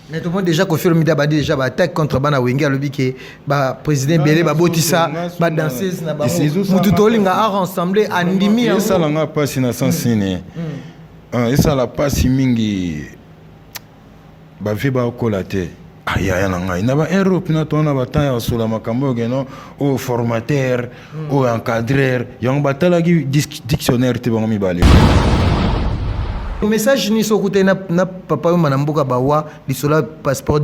Mais tout le monde déjà Kofi Olomide a dit déjà attaque contre Bana Wenga le biké ba président Belé ba botissa ba danseuse na ba mututolinga a rassemblé andimi en ça langa passe na sensine et ça la passe mingi ba fi ba kolate aya nanga ina ba Europe na tona ba ta sur la makambo geno au formateur au encadreur yang batala gi dictionnaire te bango mi bale. Le message ni sokuté na papa yo manamboka bawa lisola passeport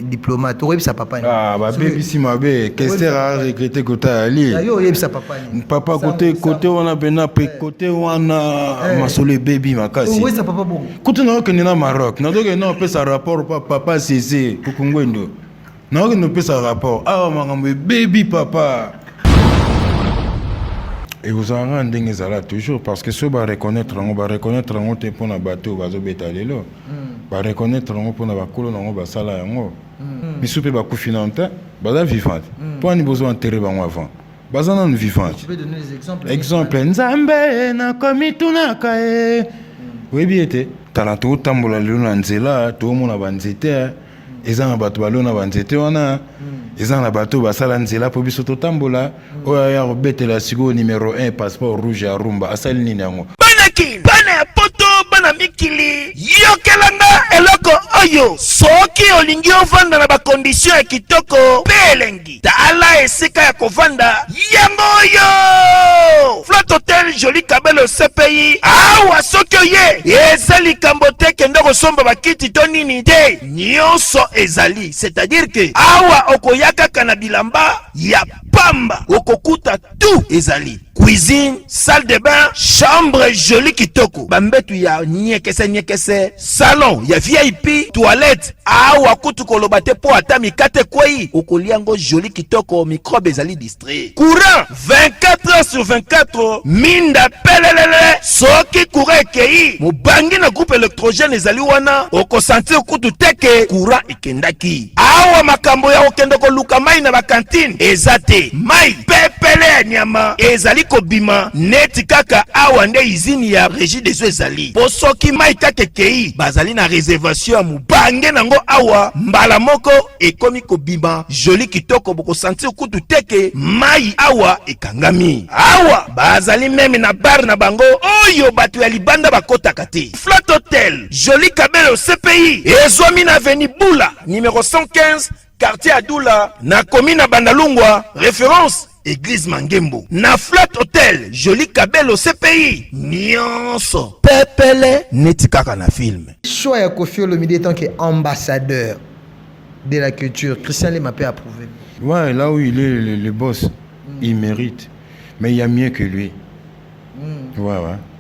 diplomate oyebi sa papa ni ba baby si mabe Kester a regretté kota ali yo oyebi sa papa ni papa côté wana bena pe côté wana masole baby makasi oyebi sa papa bon côté na ke na Maroc na doke na pe sa rapport papa cc kokungwendo na ke no pe sa rapport makambo baby papa. Et vous en rendez là toujours parce que ceux qui reconnaître on va reconnaître on te pour na bateau bazo betalelo va reconnaître on pour na bakolo na ba sala yango mais soupe ba kufinanta baza vivante pour ni besoin enterrer ba avant baza na vivante. Tu peux donner des exemples? Exemple nzambe na komituna kae oui bien été talento tambola luna nzela to mona banzete ezana bato balona banzete wana ezana bato basala nzela po biso to tambola oya ya robetela sigo numéro 1 passeport rouge à rumba asali nini yango banaki bana ya poto bana mikili yokelanga eloko oyo soki olingi ovanda na bakondition ya kitoko pelengi tala esika ya kovanda yango oyo Flat Hotel Joli Kabelo CPI awa soki oye ezali likambo te kende kosomba bakiti to nini te nyonso ezali c'est-à-dire que awa okoyaka kana bilamba ya pamba okokuta tout ezali cuisine, salle de bain, chambre jolie kitoko. Bambetu ya nyekese, salon ya VIP, toilette. Awa kutu kolobate po atami kate kwei. Okoliango jolie kitoko, microbe ezali distrait. Courant 24 heures sur 24. Minda pelelele. Soki courant ekei. Mubangi na groupe électrogène ezali wana. Oko sentir kutu teke. Courant ekendaki. Awa makambo ya okendoko luka mai na bakantine. Ezate. Mai pepele nyama. Ezali kobima neti kaka awa nde izini ya régie des eaux ezali po soki mai kaka kei bazali na réservation ya mubange nango awa mbala moko ekomi kobima joli kitoko boko sentir kutu teke mai awa ekangami awa bazali meme na bar na bango oyo bato ya libanda bakotaka te. Flat Hotel Joli Kabelo CPI ezwami na avenue Bula numéro 115 quartier Adoula na commune na Bandalungwa référence Église Mangembo. Na Flat Hotel Joli Kabelo CPI nyonso pepele neti kaka na film. Choix ya Kofi Olomide en tant qu'ambassadeur de la culture, Christian Lema peut approuver. Ouais, là où il est le boss, il mérite. Mais il y a mieux que lui. Ouais.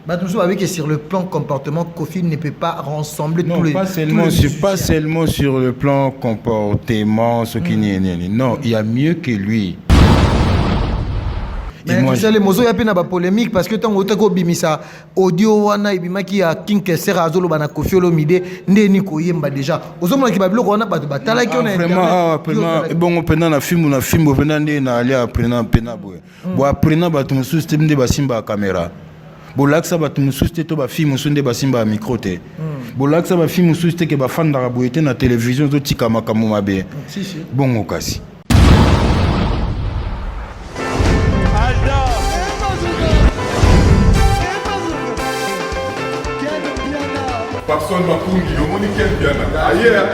Bah, toujours avec que sur le plan comportement, Kofi ne peut pas rassembler tous les... Pas seulement sur le plan comportement, ce qui n'est... Non, il y a mieux que lui. Mais Christian Lema, il y a une polémique parce que tant que tu as bimisa audio wana ibimaki ya King Kessera azolo bana Kofi Olomide ndeni ko yemba déjà. Ozomona ki babilo wana bato batala ki on a vraiment bon pena na film pena ndé na alia pena boye. Bo aprena bato mususu te nde basimba caméra. Bolaksa bato mususu te to ba film mususu nde basimba micro te. Bolaksa ba film mususu te ke ba fanda ka boye te na télévision zo tika makambo mabe. Si. Bon okasi. Personne ne m'a dit que je suis bien. Ailleurs,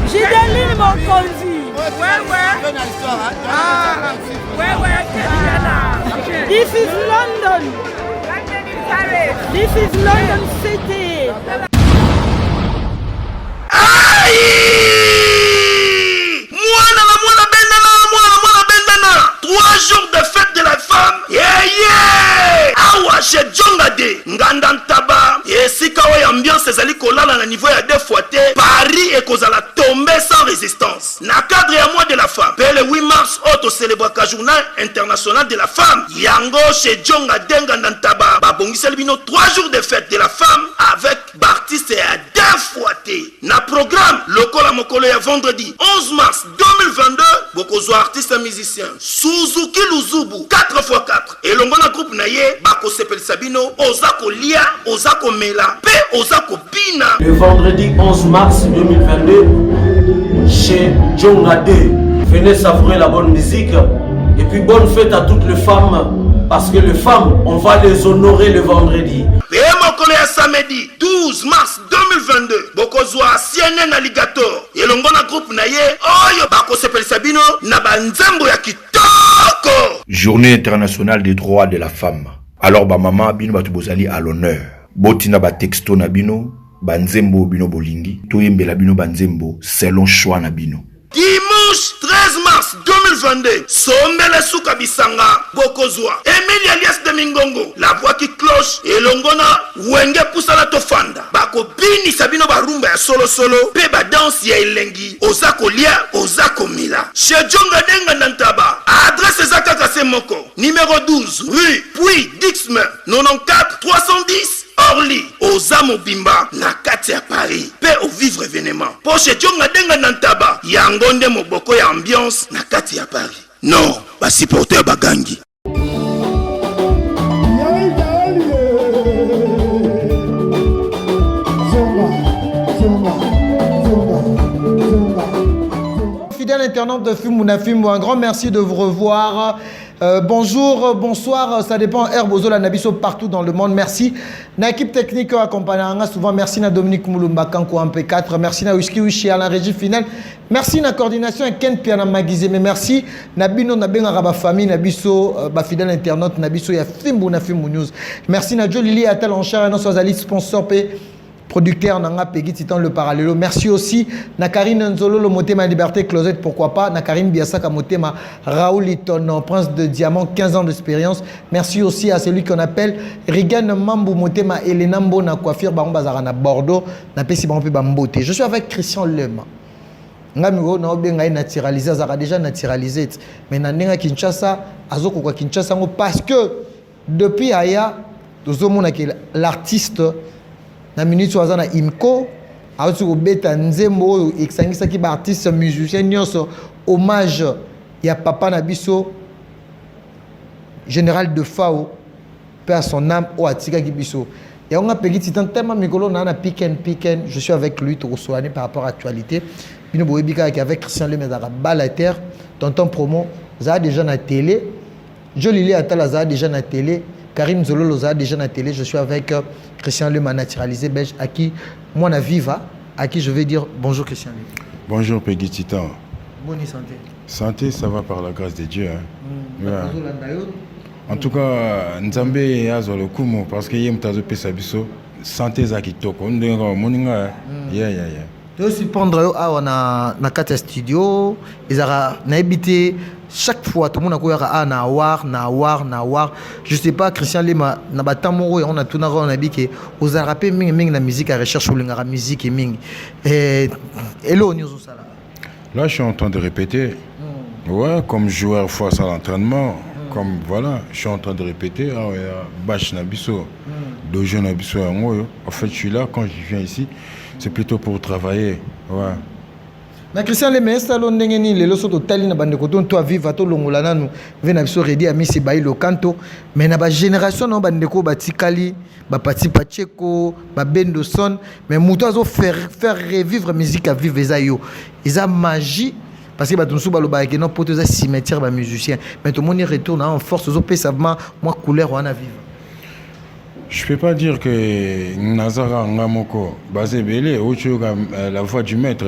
Gideline Mokonzi. This is London. This is London City. Mwana bendana. 3 jours de fête de la femme. Yeah. Awa chez Djongade nganda ntaba esika oyo ambiance ezali kolala na niveau ya 2 fois te Paris ekozala tomber sans résistance na cadre ya mois de la femme pe le 8 mars auto célébraka journée internationale de la femme yango chez Djongade nganda ntaba babongiseli bino 3 jours de fête de la femme avec artiste ya 2 fois te na programme lokola mokolo ya vendredi 11 mars 2022 bokozwa artiste musicien Suzuki Luzubu 4x4 elongo na groupe na ye bakosepelisa bino oza kolia oza komela pe oza kopina. Le vendredi 11 mars 2022 chez Djongade, venez savourer la bonne musique et puis bonne fête à toutes les femmes parce que les femmes on va les honorer le vendredi. Et mokolo ya samedi 12 mars 2022 bokozwa CNN Alligator elongo na groupe na ye oyo bakosepelisa bino na banzembo ya kitoko. Journée internationale des droits de la femme. Alors ba mama bino batu bozali à l'honneur. Botina ba texto na bino, banzembo bino bolingi, toyembela bino banzembo selon choix na bino. Dimanche 13 mars 2022, Sombele Souka Bisanga, Bokozwa, Emilie alias de Mingongo, la voix qui cloche, et Longona, Wenge Poussala Tofanda, Bako Bini Sabino Barumba ya solo solo, Peba danse ya Elengi, Ozako Lia, Ozako Mila. Chez Djonga Denga Nantaba, adresse Zaka Kasemoko, numéro 12, rue Puy Dixmer, 94 310. Orly, Ozamo Bimba, na kati ya Paris, pe au vivre événement. Poche Djonga Denga Nantaba, yangonde moboko ya ambiance, na kati ya Paris. Non, ba supporter bagangi. Fidèle internaute de Film, un grand merci de vous revoir. Bonjour, bonsoir, ça dépend. Herbozola Nabiso partout dans le monde. Merci. Na équipe technique accompagnant souvent. Merci na Dominique Moulumba Kanko MP4. Merci na Whisky Wishi à la régie finale. Merci na coordination et Ken Piana Magizé. Mais merci na Bino na Benga Raba famille Nabiso ba fidèle internaute Nabiso ya Fimbu na Fimbu News. Merci na Joe Lili Atal en charge nos ali sponsor P. Producteur Nanga Peggy Titan le parallèle. Merci aussi Nakarine Nzolo le Motema Liberté Closet, pourquoi pas Nakarine Biasaka Motema Raoul Liton, prince de diamant, 15 ans d'expérience. Merci aussi à celui qu'on appelle Rigan Mambu Motema Elena Mbona coiffure Baron Bazarana Bordeaux na pesi Baron Bambote. Je suis avec Christian Lema. Ngamigo na obenga naturalisé, ça a déjà naturalisé. Mais na nenga Kinshasa, azoko kwa Kinshasa parce que depuis aya tozomona que l'artiste na minute waza na imko auti kobeta nzembo oyo esangisaki ba artiste musicien nyonso hommage ya papa na biso général de Fao paix à son âme o atikaki biso ya on a pegui titan tellement mikolo na piken je suis avec lui to soigner par rapport à l'actualité bino boyebika avec Christian Lemezara Balater tonton promo za déjà na télé Jolili Atala za déjà na télé Karim Zololo za déjà na télé. Je suis avec Christian Lema naturalisé belge à qui moi na viva à qui je vais dire bonjour Christian Lema. Bonjour Peggy Titan. Bonne santé. Santé, ça va par la grâce de Dieu. Hein. Ouais. En tout cas, Nzambe azo le kumo parce que yem tazo pesa biso santé za kitoko. Ndenge moninga yeah. Tu aussi prendre na kata studio, ils ara na habité chaque fois tout le monde a na war. Je sais pas Christian Lema na batamoro on a tout on a dit que aux arapes ming na musique à recherche ou la musique et ming. Hello news ça là. Là je suis en train de répéter. Ouais, comme joueur face à l'entraînement. Comme voilà, je suis en train de répéter. Ah ouais, Bach Nabiso, Dojo Nabiso. En fait, je suis là quand je viens ici. C'est plutôt pour travailler. Ouais. Na Christian Lema salon ndengeni lelo soto tali na bande koton toi viva to longola nanu vena biso redi ami se bayi lo kanto mais na ba génération no bande ko batikali ba pati pacheko ba bendo son mais muto azo faire revivre musique à vivre ezayo eza magie parce que batunsu baloba ke no poto za cimetière ba musicien mais tout le monde retourne en force aux opésamment moi couleur wana vivre. Je peux pas dire que Nazara Ngamoko basé belé ou la voix du maître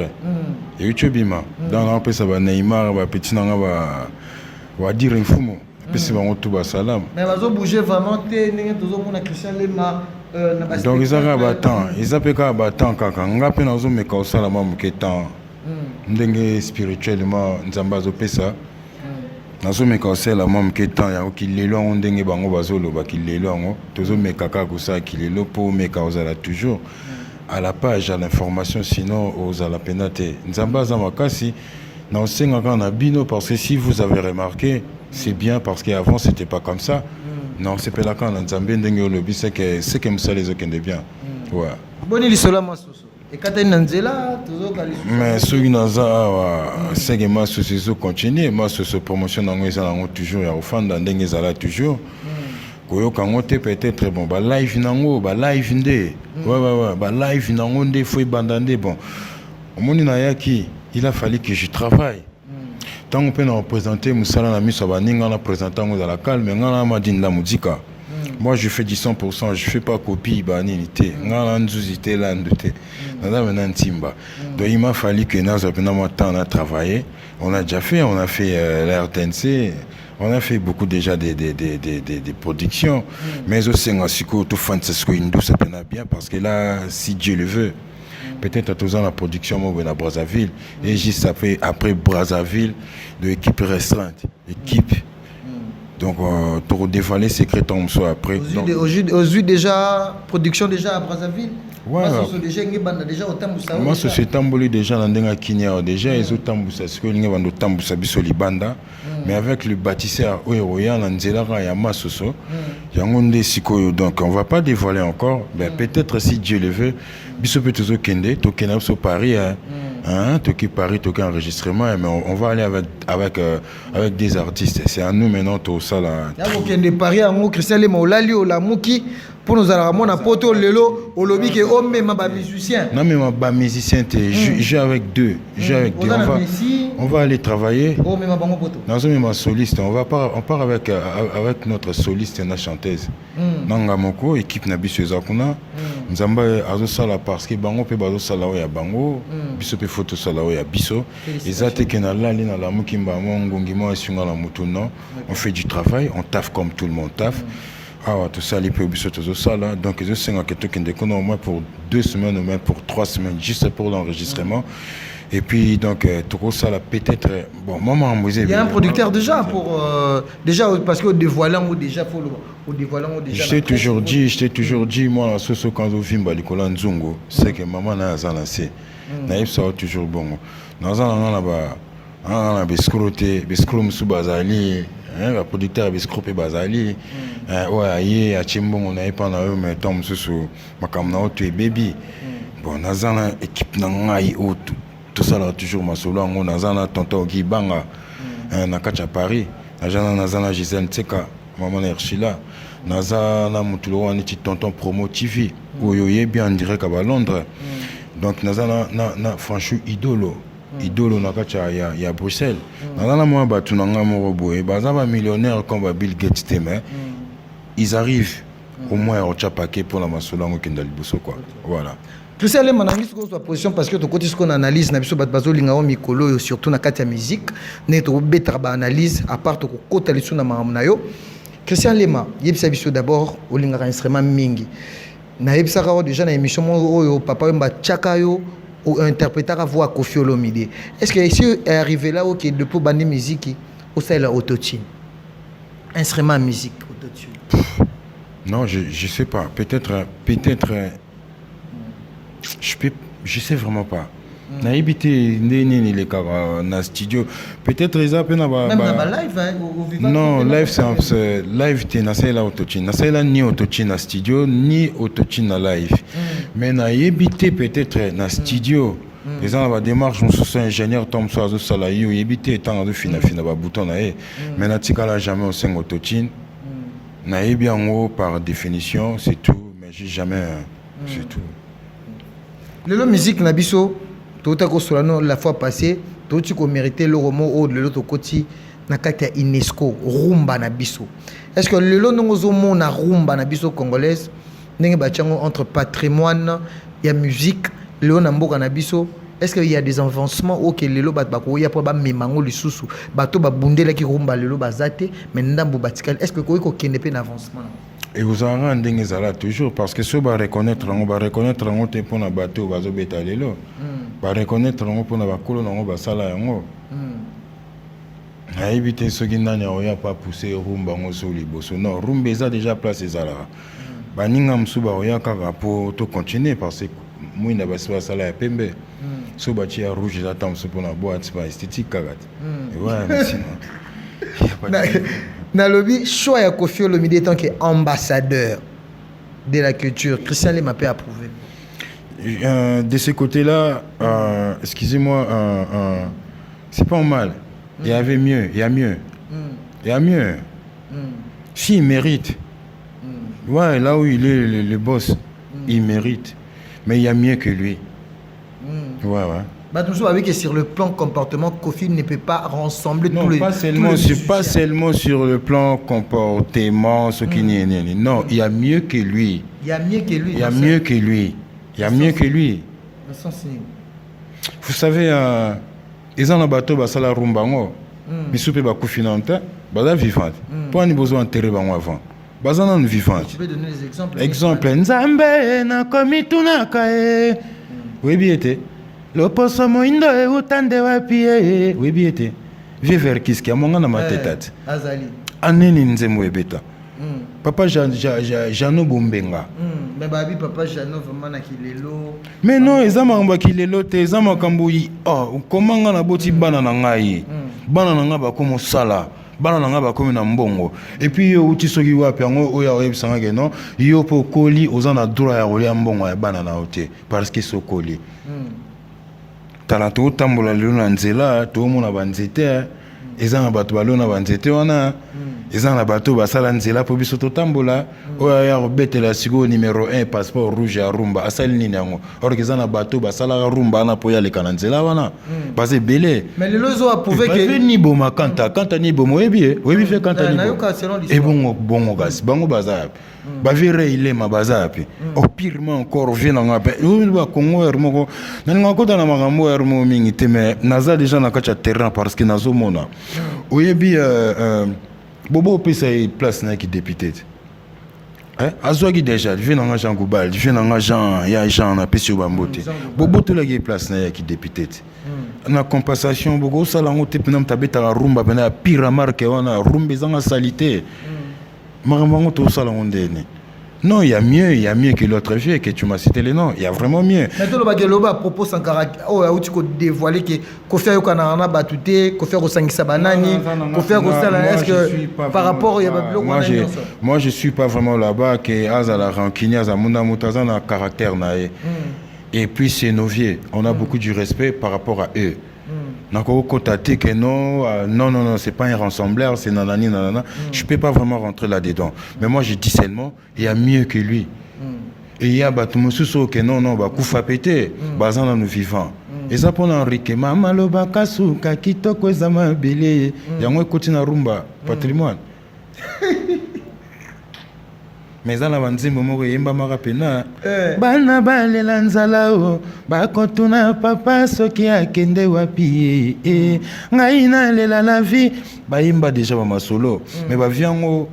et Uchobima dans la paix ça va Neymar va petit nanga va dire un fumo puis c'est va tout ba salam mais va bouger vraiment té ninga tozo mona Christian Lema na ba donc ils ont battant ils appellent ka battant kaka ngape na zo me ka salama muketan ndenge spirituellement nzamba zo pesa nazomeka osala mwa moke temps yango kilelo yango ndenge bango bazoloba kilelo yango tozomeka kaka kosala kilelo mpo omeka ozala toujours à la page à l'information, sinon ozala pena te nzambe aza makasi na osengaka na bino parce que si vous avez remarqué c'est bien parce qu'avant c'était pas comme ça non sepelaka na nzambe ndenge olobi c'est que mosala ezokende bien ouais. Boni lisolo masusu ekatani na nzela tozoka lisusu mais soki naza awa seke masusu ezocontinue masusu promotion nango eza nango toujours ya kofanda ndenge ezala toujours koyoka yango te peut-être bon balive nango balive nde balive nango nde fo ebanda nde bon omoni nayaki il a fallu que je travaille ntango mpe na représente mosala na miso ya baninga na présente yango ezala calme nga na madini la mudika moi je fais du 100%, je fais pas copie banini te nga na nzuzi te lando te naza mena ntimba donc il m'a fallu que naza pena moi temps na travailler on a déjà fait la RTNC on a fait beaucoup déjà des productions mais aussi en siko tout fan c'est ce que Indou ça pena bien parce que là si Dieu le veut peut-être à tous ans la production moi à Brazzaville et juste après Brazzaville de équipe restreinte équipe donc pour dévoiler secret on soit après aux yeux déjà production déjà à Brazzaville ouais moi c'est tamboli déjà na ndenga kinya déjà ils ont tambusa ce que linga bando tambusa biso libanda mais avec le bâtisseur oya na nzela ya masoso yango nde sikoyo donc on va pas dévoiler encore mais peut-être si Dieu le veut biso peut toujours kende to kena so Paris hein toki Paris toki enregistrement mais on va aller avec des artistes c'est à nous maintenant tout ça là ya kende Paris en Christian le Maulali o la muki pour nous avoir mon poto lelo au lobby que homme même ba musicien non mais ma musicien j'ai avec deux on va aller travailler oh même bango poto dans un soliste on part avec notre soliste et notre chanteuse nanga moko équipe na biso ezakuna nzamba azo sala parce que bango pe bazo sala o ya bango biso pe photo sala o ya biso ezate que na lali na la mukimba mongongi mo asunga la mutu non on fait du travail on taffe comme tout le monde taffe ah tout ça les peu biso tout ça là donc je sais que tout qui au moins pour 2 semaines ou même pour 3 semaines juste pour l'enregistrement et puis donc tout ça là peut-être bon maman il y a un producteur déjà pour déjà parce que dévoilant ou déjà faut au dévoilant déjà je t'ai toujours dit moi ce quand je vimba likola nzungu c'est que maman na za lancé naïf ça toujours bon dans un là-bas on a bescroté musubazali le producteur biscrope bazali ouais a chimbongo na epa na yo mais tom susu makamna oto baby bon nazana équipe na ngai o tout ça là toujours masolo ngo nazana tonton Gibanga na kacha Paris nazana Gisèle Tseka maman Ershila nazana mutulo wani ti tonton Promo TV oyo yebi en direct à Londres donc nazana na franchou idolo na kacha ya Bruxelles nazana moi batu na nga moko boye baza ba millionnaire comme Bill Gates mais ils arrivent au moins au paquet pour la masolo ngo kenda liboso quoi voilà Christian le manangi sur sa position parce que to côté ce qu'on analyse na biso bat bazolinga o mikolo surtout na kati ya musique ne to betra ba analyse à part to kota lisu na mamna yo Christian Lema yebisa biso d'abord o linga instrument mingi na yebisa ka déjà na émission mo papa mba chaka yo ou interpréter à voix Koffi Olomide. Est-ce que ici est arrivé là où il depuis bande musique ou c'est la autotune instrument musique autotune non je sais pas peut-être je sais vraiment pas na ibité nini les cara na studio peut-être ils appellent même dans live au vivant non live c'est live t'es na c'est la autotune na c'est la ni autotune na studio ni autotune na live mais na ibité peut-être na studio les gens la démarche on se ingénieur tom so azo sala yo ibité tant de fina ba bouton na mais na tikala jamais on sing autotune na ibiango par définition c'est tout mais j'ai jamais c'est tout le musique na biso tout à solano la fois passée tout tu ko mérité le romo au de l'autre côté na kati ya UNESCO rumba na biso est-ce que le lo nongo zo na rumba na biso congolaise ndenge ba chango entre patrimoine ya musique le na mboka na biso est-ce qu'il y a des avancements auquel le lo ba ko ya po ba memango lisusu bato ba bundela ki rumba le lo bazate mais ndambo batikal est-ce que ko kende pe na avancement et vous en rendez là toujours parce que ceux va reconnaître on te pour na bateau bazo betalelo va reconnaître on pour na bakolo na ba sala yango éviter ce qui n'a pas poussé rumba sur les bossos. Non, rumba est déjà placé ça là. Baninga msuba oya kaka pour to continuer parce que moi n'a pas ça là pembe. So bati à rouge là tam pour na boîte pas esthétique kagat. Ouais, mais sinon. Na lobby choix ya Koffi Olomide tant que ambassadeur de la culture. Christian Lema peut approuver. De ce côté-là, excusez-moi, c'est pas mal. Il y avait mieux, il y a mieux. Il y a mieux. Si, il mérite. Ouais, là où il est le boss, il mérite. Mais il y a mieux que lui. Ouais. Bah, toujours avec que sur le plan comportement, Koffi ne peut pas rassembler tous les. Pas seulement sur le plan comportement, ce qui n'est. Non, il y a mieux que lui. Il y a mieux que lui. Il y a mieux que lui. Il y a mieux que lui. Vous savez, ils ont un bateau, ils ont un rumbango. Ils sont vivants. Ils sont vivants. Pourquoi ils ont besoin d'enterrer avant? Ils sont vivants. Tu peux donner des exemples? Exemple. Nzambe na komitunaka e. Oui, bien été. Le poisson moindo e utande wapi e. Oui, bien été. Vieux vers qui a mon ma tête. Azali. Aneni nzemwe beta. Papa Jano Bombenga. Mais babi papa Jano vraiment na kilelo. Mais non, ezama kilelo te, ezama kamboyi. Oh, comment ngana boti bana na ngai. Bana na nga ba komo sala. Bana na nga ba komo na mbongo. Et puis yo uti soki wapi ngo oya oyebisanga ke non, yo po koli ozana droit ya kolia mbongo ya bana na ote parce que so koli. Talato tambola lelo na nzela, to mona banzete. Ezana bato balona banzete wana. Ezana bato basala nzela po biso totambola oya ya robetela sigo numéro 1 passeport rouge ya rumba asali nini yango or ezana bato basala rumba na po ya leka na nzela wana parce belé mais les lozo a prouvé que ni boma kanta ni bomo ebi fait kanta ni et bongo gas bango baza ba vire ilema baza api au pirement encore vient na ngape ba Congo hermoko na ngakota na magambo hermo mingi te mais naza déjà na kacha terrain parce que nazo mona oyebi Bobo pesa place na ki député. Azwaki déjà, il vient dans Jean Goubal, il vient dans Jean, ya Jean na pesi bambote. Bobo to la place na ki député. Na compensation bogo sala ngote penam tabeta rumba bena pire marque wana rumba zanga salité. Mamango to sala ngondene. Non, il y a mieux que l'autre vieux que tu m'as cité les noms. Il y a vraiment mieux. Maintenant, le bageloba à propos sans caractère. Oh, tu peux dévoiler que Koffi Ayokana batouté, Koffi Osangisa Banani, Koffi Osala. Est-ce que par rapport il y a moi je suis pas vraiment là-bas que Aza la rancune, Aza Munda Mutaza na caractère nae. Et puis c'est nos vieux. On a beaucoup du respect par rapport à eux. Non, c'est pas un rassembleur, c'est nanani, nanana. Je peux pas vraiment rentrer là-dedans. Mais moi, je dis seulement, il y a mieux que lui. Et il y a Batumususo que non, bah, Koufa pété, Bazan nous vivants. Et ça pour Henrique, Mama Lobakasu, Kakitoko Zama Bélé, Yango Kotina Rumba, patrimoine. Mais ça la banzimbo moko yemba marapena bana balela nzala o bakotuna papa soki akende wapi ngai na lela la vie bayimba déjà ba masolo mais ba viango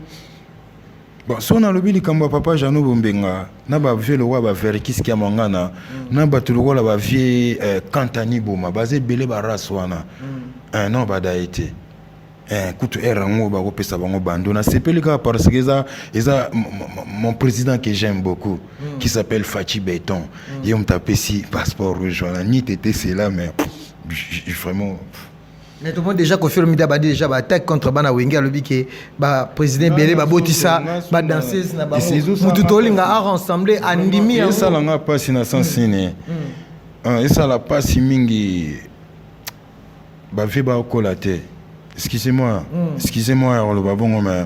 bon so na lobi likambo papa Jano Bombenga na ba vie le roi ba verkis ki amangana na ba tulokola ba vie kantani boma bazé belé ba raswana un an ba daité écoute, parce que ça, mon président que j'aime beaucoup, qui s'appelle Fachi Béton, il m'a tapé si passeport rouge, ni tété c'est là, mais vraiment. Mais tout le monde déjà Koffi Olomide a déjà attaque contre Bana Wenga le bique président Belé Botissa ba danseuse na ba mututolinga a rassemblé andimi en ça langa pas si na sensine et ça la pas si mingi ba fait ba okolaté. Excusez-moi, le babon, mais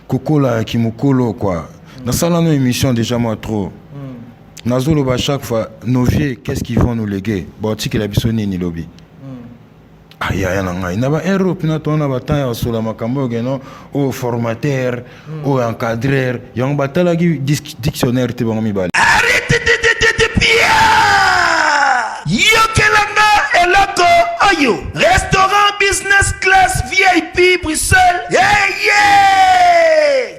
Kokola qui mukolo quoi. Dans ça, dans nos émissions, déjà, moi, trop. Nazolo, chaque fois, nos vieux, qu'est-ce qu'ils vont nous léguer? Bon, tu sais qu'il a besoin ni lobby. Aïe, aïe, aïe, il y a un héros, puis on a un bataille sur la macambo, au formateur, au encadreur, il y a un bataille dictionnaire, tu vas me baler. Arrêtez de pire! Yokelanga eloko oyo restaurant business class VIP Bruxelles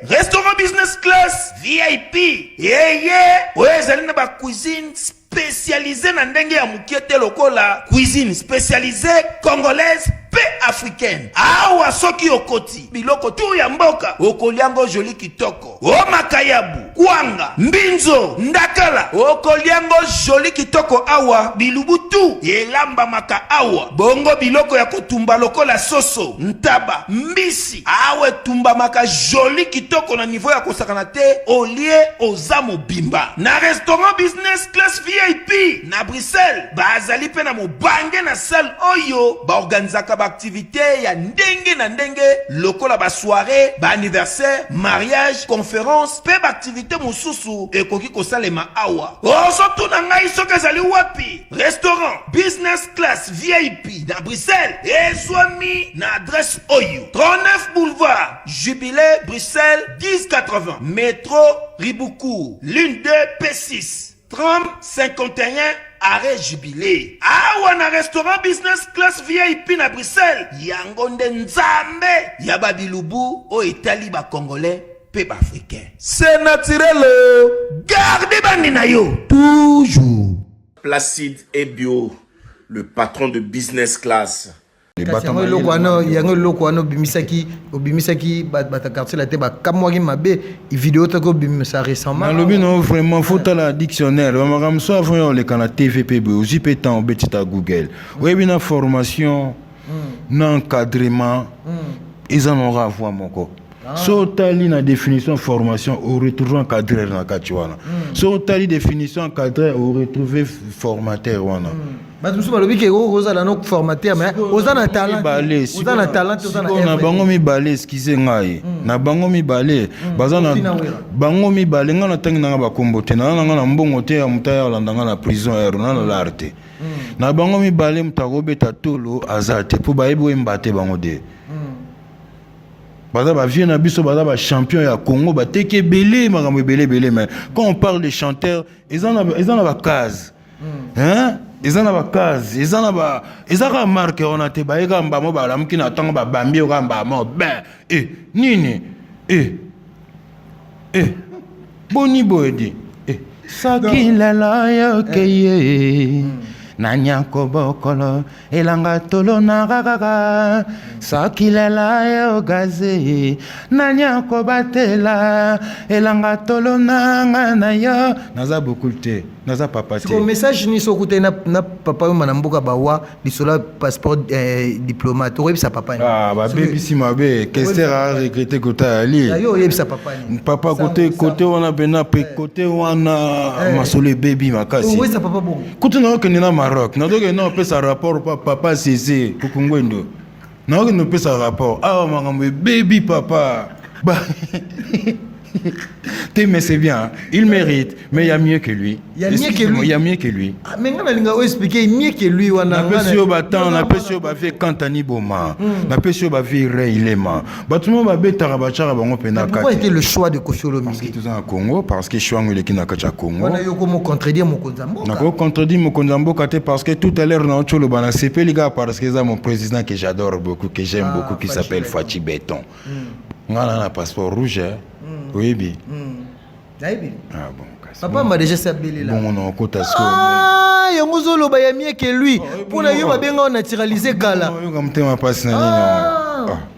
restaurant business class VIP ezali na ba cuisine spécialisée na ndenge ya mukiete lokola cuisine spécialisée congolaise pe africaine. Awa soki okoti biloko tu ya mboka okoliango joli kitoko. O makayabu, kwanga, mbinzo, ndakala okoliango joli kitoko awa bilubutu elamba maka awa. Bongo biloko ya kotumba lokola soso, ntaba, mbisi awe tumba maka joli kitoko na niveau ya kosakana te olie ozamo bimba. Na restaurant business class VIP na Bruxelles bazali pe na mobange na salle oyo ba organizaka ba activité ya ndenge na ndenge lokola ba soirée, ba anniversaire, mariage, conférence pe ba activité mosusu ekoki kosalema awa. Ozo tuna ngai soki ezali wapi? Restaurant business class VIP na Bruxelles ezwami na adresse oyo 39 boulevard Jubilé Bruxelles 1080 métro Riboucourt l'une 2 P6 30 51 arrêt Jubilé. Awa na restaurant business class VIP na Bruxelles yango nde nzambe ya babilubu o etali ba congolais pe ba africain. C'est naturel. Gardez bandi na yo toujours. Placide et Bio, le patron de business class. yango eloko wana obimisaki bata quartier la te bakamwaki mabe video toko obimisa récemment nalobi no vraiment faut tala dictionnaire bamakambo so avant oleka na tvpb ozwi mpe temps obetita google oyebi na formation na encadrement eza nora avoi moko so otali na définition formation oretrouve encadreur na kati wana so otali définition encadreur oretrouve formateur wana bato mosusu balobi ke ozala no formateur mais oza na talent na bango mibale eskize ngai na bango mibale baza na bango mibale nga na ntangi nanga bakombo te na nanga na mbongo te ya moto ya olanda nga na prison ero na na lar te na bango mibale moto akobeta tolo aza te mpo bayebi oyemba te bango de baza bavie na biso baza bachampion ya Congo bateki ebele makambo ebele mais quand on parle de chanteurs eza na bacase eza na bacase eza ka marque ona te bayeka mbamo balamuki na ntango babambi oka mbamo ben nini boni boyedi soki lelo yokeye nanyako bokolo elanga tolo na kakaka soki lelo yogaze nanyako batela elanga tolo nanga na yo naza bokul te naza papa te message ni sokute na papa yo manamboka bawa lisola passeport diplomate oyebisa papa ni babebisi mabe kester a regrette kota ali yo oyebisa papa ni papa kote wana pena pe kote wana masolo baby makasi oyebisa papa bongo kote na okende na Maroc nadoke na opesa rapport papa sese kukungwendo na okende opesa rapport awa makambo baby papa mais c'est bien, il mérite, mais il y a mieux que lui. Il y a mieux que lui. Mais on a expliqué mieux que lui. On a pas sûr bâton, on a pas sûr bavie Kantani Boma, on a pas sûr bavie Reilema. Bâtiment babé Tarabachara bango pena. Pourquoi était le choix de Koffi Olomide? Parce qu'il est en Congo, parce que je suis en Kacha Congo. On a eu comment contredire mon Konzambo. On a contredit mon Konzambo parce que tout à l'heure dans Cholo Bana c'est les gars parce que c'est mon président que j'adore beaucoup, que j'aime beaucoup, qui s'appelle Fachi Béton. On a un passeport rouge. Oui, bien. Ah bon, papa m'a déjà sabelé là. Bon, on a ah, il y a un zolo baya mieux que lui. Pour la yoba bien on naturalisé gala.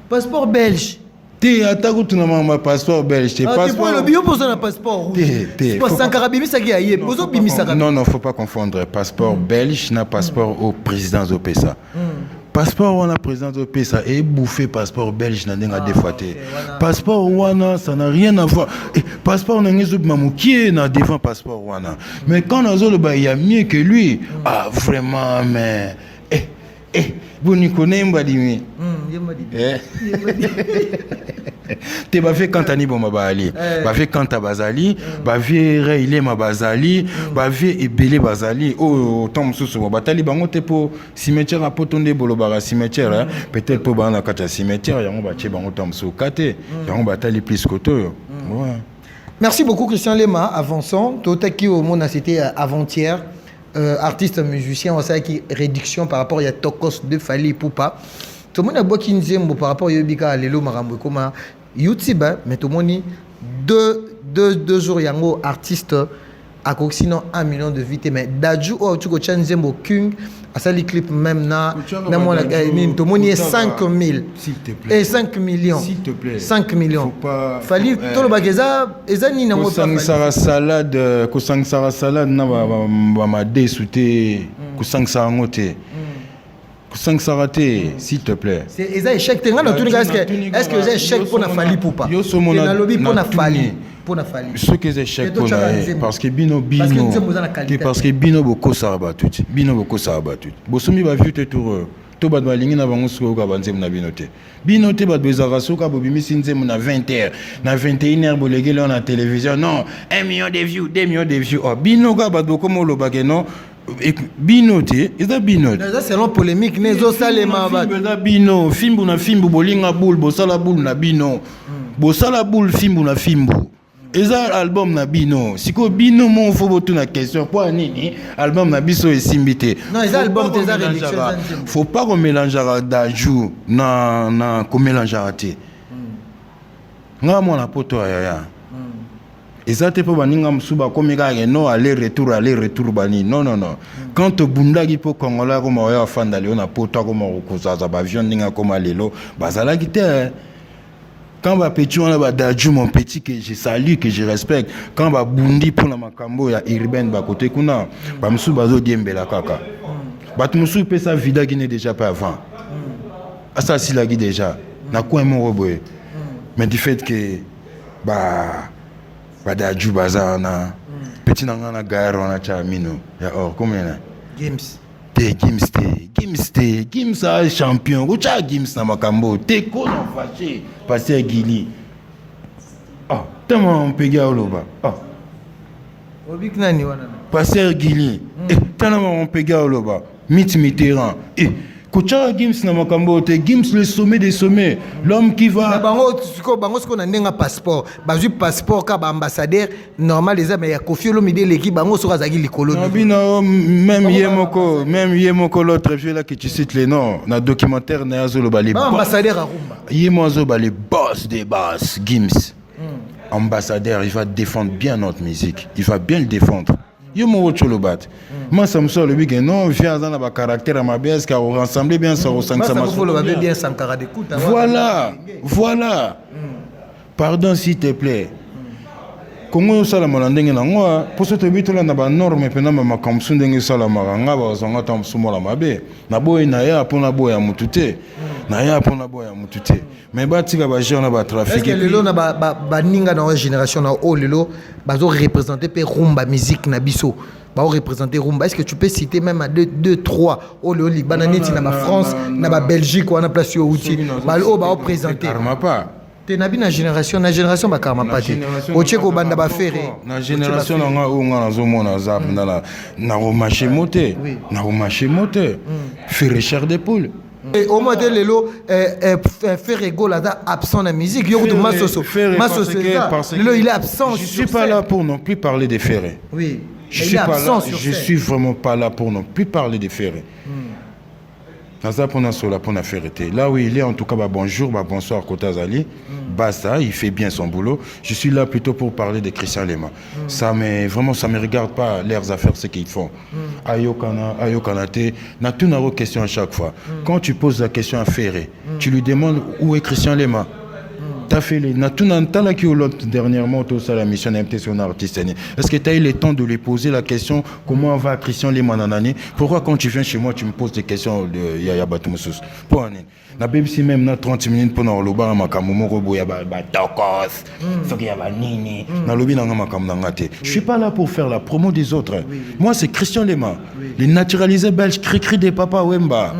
Passeport belge. T'es attaqué tout le monde passeport belge. T'es passeport. Le bio pour un passeport rouge. T'es. Sans carabimi ça qui a yé. Non, faut pas confondre passeport belge na passeport au président Zopesa. Passeport wana président de PSA et bouffé passeport belge na denga défaté. Passeport wana ça n'a rien à voir. Passeport na ngezo mamoukié na devant passeport wana. Mais quand on a il y a mieux que lui. Ah vraiment mais vous n'y connaissez pas dimi. Te ba fait Kantani Boma Bali, ba fait Kanta Bazali, ba vie Reilé ma Bazali, ba vie Ebele Bazali. Oh Tom Soso batali bango te po cimetière a potonde bolobara cimetière peut-être po bana kata cimetière yango ba che bango Tom So kate yango batali plus koto. Merci beaucoup Christian Lema. Avançons. Totaki au monde c'était avant-hier. Artiste musicien, on sait qui réduction par rapport à Tokos de Fali Poupa. Tout le monde a beaucoup de par rapport à Yobika Lelo Marambo comme YouTube, mais tout le monde deux jours yango artiste à sinon 1 million de vies mais Daju ou tu ko Chanzembo King asali clip même na moi ni to moni 5 000 s'il te plaît et 5 millions s'il te plaît 5 millions faut pas fali to lo bageza ezani na mota salade ko sangara salade na ba ma desouté ko sangara ngote ko sangara te s'il te plaît c'est échec tenga na tout est-ce que c'est échec pour na fali poupa na lobby pour na fali ce que c'est échec pour parce que bino parce que bino boko saraba tout boko saraba tout bosomi ba vu te tour to ba balingi na bango suko ka banzem na bino te ba bezara suka bobimi sinzem na 20h na 21h bolégé là na télévision non 1 million de views 2 millions de views oh bino ka ba boko mo lobake non binote eza binote ça c'est long polémique nezo salema ba eza bino fimbu na fimbu bolinga boule bosala boule na bino bosala boule fimbu na fimbu eza album na bino siko bino mo fo botu na question pour nini album na biso esimbité non eza album tes réduction faut pas qu'on mélange d'ajou na ko mélange raté nga mo na poto ya eza te po baninga msuba komika no aller retour bani non quand bundaki po kongola ko mo ya fanda leo na poto ko mo kozaza ba avion ninga koma lelo bazala kite. Quand va petit on a d'adjou mon petit que je salue que je respecte quand va bundi pour la makambo ya urbaine ba côté kuna ba msu bazo diembela kaka ba msu pe sa vida qui n'est déjà pas avant ça si la déjà na quoi mon roboé mais du fait que ba d'adjou bazar na petit na gare on a chamino ya or combien Gims a champion. Ucha Gims na makambo. Te ko non fâché. Pasteur Gili. Ah, tellement on pega oloba. Ah. Obik nani wana. Pasteur Gili. Tellement on pega oloba. Mitterrand. Kucha Gims na makambo te Gims le sommet des sommets, l'homme qui va bango siko na ndenga passeport bazui passeport ka ba ambassadeur normal les mais ya Kofi Olomide l'équipe bango soka zaki likolo même yemoko l'autre vieux là que tu cites les noms na documentaire na yazo lo bali ambassadeur à Rumba yemozo bali boss des bass Gims ambassadeur il va défendre bien notre musique il va bien le défendre. Yo mo cholo bat. Moi ça me sort le week-end non viens dans la caractère à ma baisse car on rassemble bien ça au 500 ça faut le bien Sankara d'écoute. Voilà. Pardon s'il te plaît. Comment ça la malandenge na ngwa pour ce bito là na ba norme pena ma kamsu ndenge sala maranga ba zonga tam sumo la mabe. Na boy na ya pona boya mutute. Na ya pona boya mutute. Mais ba tika ba jona ba trafic. Est-ce que lelo na ba ninga na génération na o lelo bazo représenter pe rumba musique na biso. Ba représenter rumba. Est-ce que tu peux citer même à 2 3 o lelo li bananeti na ba France na ba Belgique ou na place yo outil. Ba o ba représenter. Karma pas. Te nabi na génération ba karma pas te. Ocheko banda ba ferré. Na génération nga o nga zo mona zap na o marché moté. Na o marché moté. Ferré cher des poules. Et au moins lelo faire égol absent de la musique yo de masoso lelo il est absent. Je suis pas là pour non plus parler des ferrés. Oui. Je suis vraiment pas là pour non plus parler des ferrés. Là où il est, en tout cas, bonjour, bonsoir, Kotazali. Basta, il fait bien son boulot. Je suis là plutôt pour parler de Christian Lema. Ça me regarde pas leurs affaires, ce qu'ils font. Ayokanate, n'a tout n'a question à chaque fois. Quand tu poses la question à Ferré, tu lui demandes où est Christian Lema. T'as fait les Natuna qui dernièrement tout ça la mission MT sur un artiste. Est-ce que tu as eu le temps de lui poser la question comment va Christian Lema Nanani? Pourquoi quand tu viens chez moi tu me poses des questions de Yaya Batumoussous? Pour na BBC même na 30 minutes pour le bar makamumo robo ya ba tokos soki ya ba nini na lobi na makam na ngate. Je suis pas là pour faire la promo des autres. Moi c'est Christian Lema, les naturalisés belges cri des papas Wemba.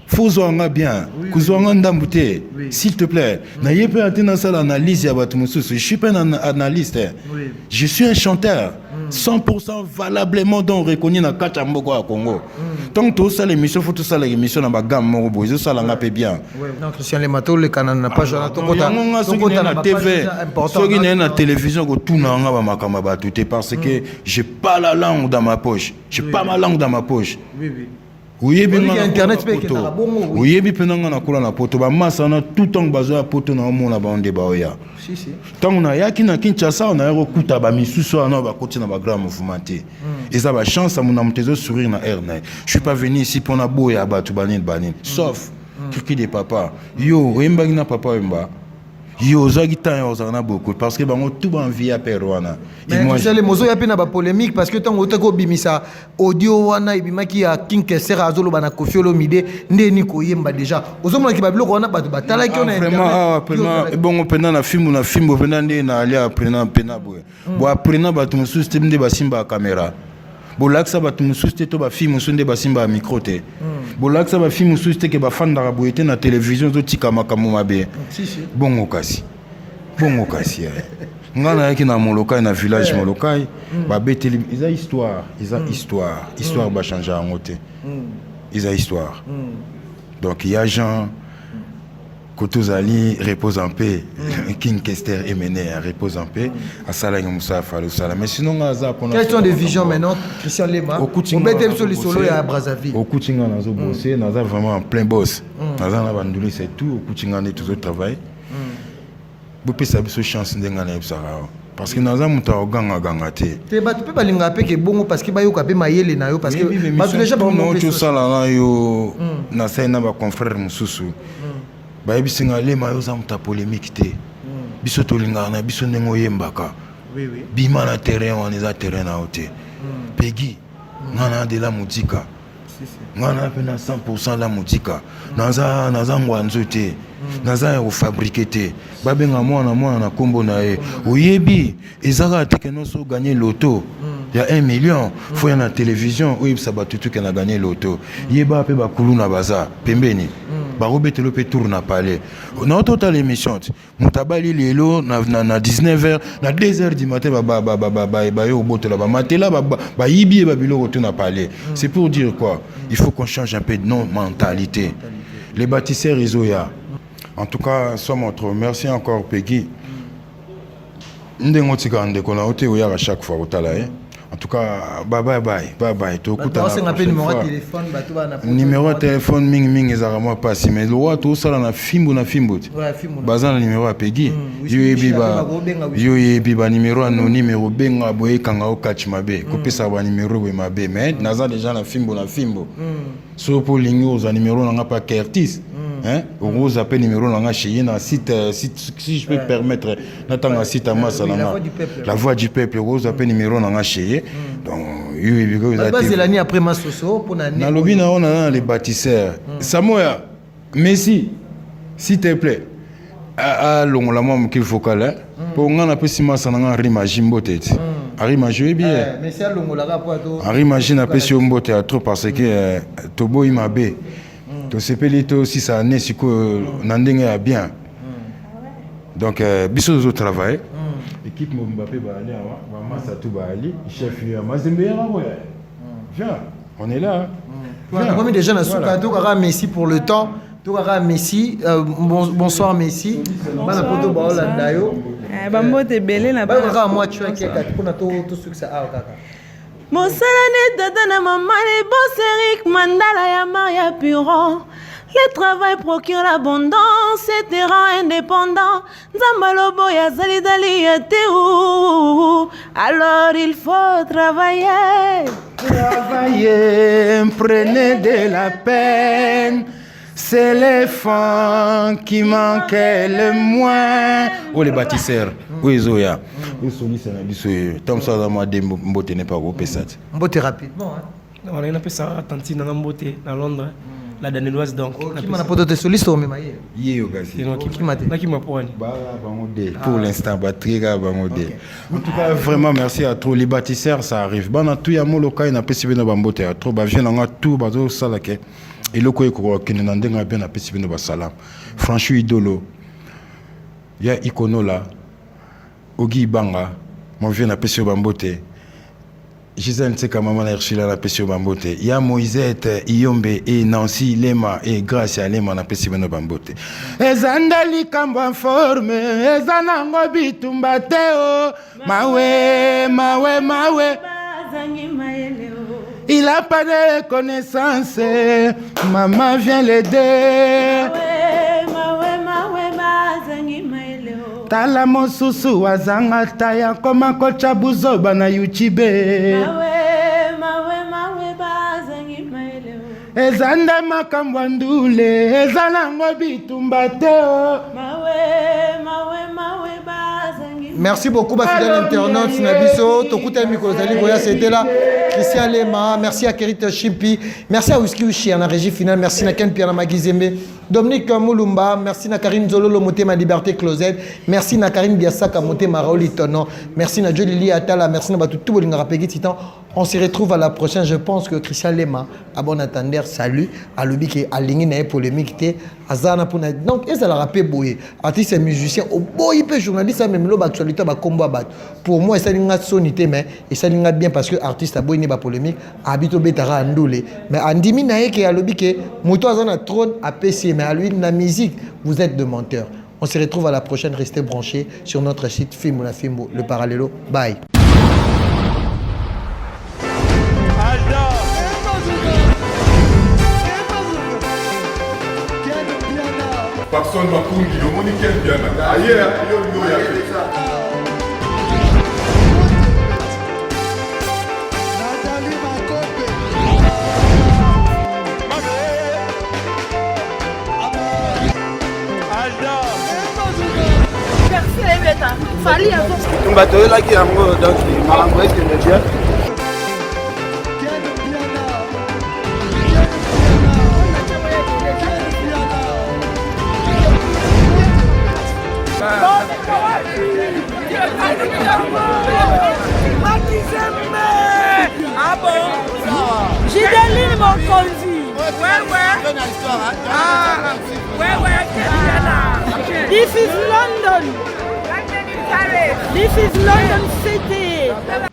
Faut zoanga bien, kuzwanga ndambute, s'il te plaît. Na yepe atena ça l'analyse ya Batumoussous. Je suis pas un analyste. Je suis un chanteur. 100% valablement donc reconnu na Kachambogo à Congo. Tant que tout ça l'émission faut tout ça l'émission na bagam mo bozo ça la ngapé bien. Non Christian Lema to le canal na pas genre to kota na TV. Soki na télévision ko tout na nga ba makamba ba tout parce que j'ai pas la langue dans ma poche. J'ai pas ma langue dans ma poche. Oui. oyebi Oyebi nga internet na pe poto ekendaka bongo, oui. oyebi mpenza nga nakola na poto bamasa na tout ntango bazwa ya poto na omona baonde baoya Si, si. ntango nayaki na kinshasa naya kokuta bamisusu wana bakoti na bagrand mouvement te eza bachance amona moto ezosourire na air na ye je suis pas venu ici mpona boya bato banini sauf kirki de papa yo oyembaki na papa oyemba yo ozwaki temps ya ozala na beaucoup parce que bango tout banvie ya père wana Mais mozo ya pe na ba polémique parce que tant otako bimisa audio wana ibimaki ya King Kesser azoloba na Koffi Olomide ndeni koyemba déjà ozomona ki ba biloko wana bato batalaki on a vraiment bon pena na film pena nde na alia pena boye bo aprena bato mosusu te nde basimba caméra bolakisa bato mosusu te to bafilme mosusu nde basimba micro te bolakisa bafilme mosusu te ke bafandaka boye te na télévision ezotika makambo mabe bongo kasi nga nayaki na molokai na village molokai babeteli eza histoire bachange yango te eza histoire donc ya Jean koto ozali repose en paix King Kester Emene repose en paix asalaki mosala fale osala mais sinon nga aza mpona question de vision maintenant Christian Lema obete biso lisolo ya Brazzaville okuti nga nazobose naza vraiment en plein boss naza na banduli c'est tout okuti nga nde tozotravaille bopesa biso chance ndenge nga nayebisaka parce que naza moto aganga te bato mpe balingaka mpe ke bongo parce que bayoka mpe mayele na yo parce que bato déjà tosala na yo nasali na baconfrère mosusu bayebisi nga Lema yo oza moto ya polémique te biso tolingaka na biso ndenge oyembaka bima na terrain wana eza terrain na yo te pegi nga na de la mudika nga na mpe na 100% la mudika naza ngwanzo te naza ya kofabrike te babenga mwana na nkombo na ye oyebi ezaka teke nyonso oganye loto ya 1 million fo ya na télévision oyebisa bato tuke na ganye loto yeba mpe bakulu na baza pembeni bakobetelo mpe tour na palais naototala émission ti moto abali lelo na 19h na 2h du matin bayo kobotola bamatela bayibi ye babiloko to na palais c'est pour dire quoi il faut qu'on change un peu de nos mentalités les bâtisseurs izoya en tout cas sois montre merci encore Peggy ndenge otika ndeko na ote oyaka chaque fois otala en tout cas bye tokuta numéro de téléphone mingi ezaka mwa pasi mais lowa tosala na fimbo baza na numéro ya Peggy yo yebi ba numéro anonyme obenga boyekanga okatch mabe kopesa ba numéro boye mabe mais naza déjà na fimbo so po lingi oza numéro nanga pa Curtis on appelle numéro nanga chez na site si je peux permettre natanga site à massa la voix du peuple on appelle numéro nanga chez donc c'est l'année après Massoso pour na na lobina on a les bâtisseurs Samoya Messi s'il te plaît à longola moi qu'il faut caler pour nga na pesi massa nanga rima jimbote Arima joué bien mais c'est longola rapport Arima jina pesi mbote à trop parce que tobo imabe to sepelito si ça né siko na ndenge ya bien donc biso zo travail équipe Mbappé ba aller ba massa tout ba ali chef ya Mazembe ya boya viens on est là comme déjà na souka to kaka Messi pour le temps to kaka Messi bonsoir Messi bana poto ba Hollanda yo ba mbote belé na ba kaka moi tu as kaka pona to succès a kaka Mosalane dada na mama les boss Eric Mandala ya Maria Puron. Le travail procure l'abondance et te rend indépendant. Nzambalobo ya zalidali ya teu. Alors il faut travailler. Prenez de la peine. C'est les fonds qui manquaient le moins. Oh les bâtisseurs. Oui Zoya. Oui soliste na biso. Tom ça dans ma dembo mbote n'est pas au pesat. Mbote rapidement on a appelé ça attentif dans mbote dans Londres. La danoise donc. Qui m'a poto de soliste au même hier. Yo gasi. Qui m'a dit. Qui m'a poigné. Pour l'instant batterie ga bangode. En tout cas vraiment merci à tous les bâtisseurs ça arrive. Bana tout ya moloka na pesi beno bambote à trop ba vient nga tout bazo salake. Et le quoi que nous n'avons bien apprécié nos salam. Franchement idolo. Il y a Ikonola, Ogi Banga, mon vieux apprécié Bambote. Gisèle Tseka maman a reçu la apprécié Bambote. Il y a Moïsette, Iyombe et Nancy Lema et grâce à Lema apprécié nos Bambote. Ezandali kamba forme, ezanango bitumbateo, mawe. Bazangi maeleo. Il a pas de connaissances, maman vient l'aider. Tala mosusu wazanga taya koma kocha buzoba na YouTube. Ezanda makambwandule, ezana ngobitumba teo. Merci beaucoup, fidèle internaute Nabiso. Tokuta Mikolozali Goya, c'était là. Christian Lema, merci à Kerit Chimpi, merci à Whisky Uchi, à la régie finale, merci à Ken Pierre Magizembe, Dominique Moulumba, merci à Karine Zololo Moté Ma Liberté Closet, merci à Karine Biasaka Moté Ma Raouli Tonon, à Jolie Atala, merci à tout le monde. Titan. On se retrouve à la prochaine. Je pense que Christian Lema, à bon attendeur, salut, à l'obi qui est aligné dans les polémiques, Azana pour donc et ça la rappelle boy, artiste et musicien, au boy peut journaliste même l'ob actualité ba combat bat. Pour moi ça n'inga sonité mais et ça n'inga bien parce que artiste a boy n'est pas polémique, habito betara andolé. Mais andimi na yeke à l'obi qui moto azana trône à PC mais à lui la musique, vous êtes de menteurs. On se retrouve à la prochaine, restez branchés sur notre site Film ou la Film le Parallelo. Bye. Patson Makungi, le monde qui est bien. Ailleurs, il y a Fali avant. On va te là qui a donc Maramoué qui me dit. Ah bon? Gideline mon conduit. Ouais. Ah, ouais. This is London. This is London City.